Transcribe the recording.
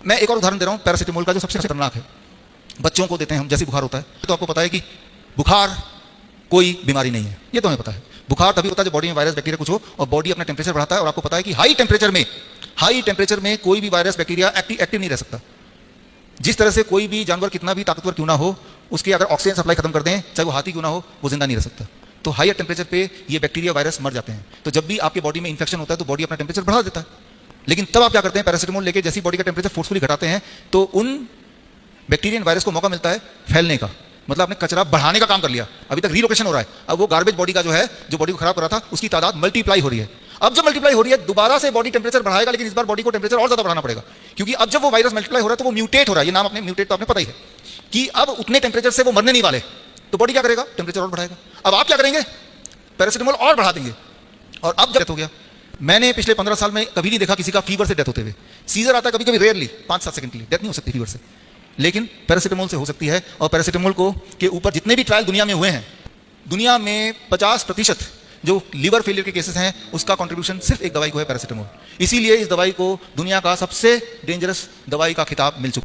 मैं एक और उदाहरण दे रहा हूँ पैरासिटामोल का, जो सबसे खतरनाक है। बच्चों को देते हैं हम, जैसे बुखार होता है तो आपको पता है कि बुखार कोई बीमारी नहीं है, ये तो हमें पता है। बुखार तभी होता है जब बॉडी में वायरस बैक्टीरिया कुछ हो और बॉडी अपना टेम्परेचर बढ़ाता है, और आपको पता है कि हाई टेम्परेचर में कोई भी वायरस बैक्टीरिया एक्टिव नहीं रह सकता। जिस तरह से कोई भी जानवर कितना भी ताकतवर क्यों ना हो, उसकी अगर ऑक्सीजन सप्लाई खत्म कर दें, चाहे वो हाथी क्यों ना हो, वो जिंदा नहीं रह सकता। तो हाई टेम्परेचर पे ये बैक्टीरिया वायरस मर जाते हैं। तो जब भी आपके बॉडी में इंफेक्शन होता है तो बॉडी अपना टेम्परेचर बढ़ा देता है। लेकिन तब आप क्या करते हैं, पैरासिटामोल लेके जैसी बॉडी का टेम्परेचर फोर्सफुली घटाते हैं तो उन बैक्टीरियन वायरस को मौका मिलता है फैलने का। मतलब आपने कचरा बढ़ाने का काम कर लिया, अभी तक रीलोकेशन हो रहा है। अब वो गार्बेज बॉडी का जो है, जो बॉडी को खराब कर रहा था, उसकी तादाद मल्टीप्लाई हो रही है। अब जब मल्टीप्लाई हो रही है, दोबारा से बॉडी टेम्परेचर बढ़ाएगा, लेकिन इस बार बॉडी को टेम्परेचर और ज्यादा बढ़ाना पड़ेगा, क्योंकि अब जब वो वायरस मल्टीप्लाई हो रहा है तो वो म्यूटेट हो रहा है। ये नाम अपने म्यूटेट तो आपने पता ही है कि अब उतने टेम्परेचर से वो मरने नहीं वाले, तो बॉडी क्या करेगा, टेम्परेचर और बढ़ाएगा। अब आप क्या करेंगे, पैरासिटामोल और बढ़ा देंगे। और अब डेथ हो गया। मैंने पिछले 15 साल में कभी नहीं देखा किसी का फीवर से डेथ होते हुए। सीजर आता है कभी कभी, रेयरली 5-7 सेकंड के लिए, डेथ नहीं हो सकती फीवर से, लेकिन पैरासिटामोल से हो सकती है। और पैरासिटामोल को के ऊपर जितने भी ट्रायल दुनिया में हुए हैं, दुनिया में 50% जो लीवर फेलियर के केसेस हैं, उसका कंट्रीब्यूशन सिर्फ एक दवाई को है, पैरासिटामोल। इसीलिए इस दवाई को दुनिया का सबसे डेंजरस दवाई का खिताब मिल चुका है।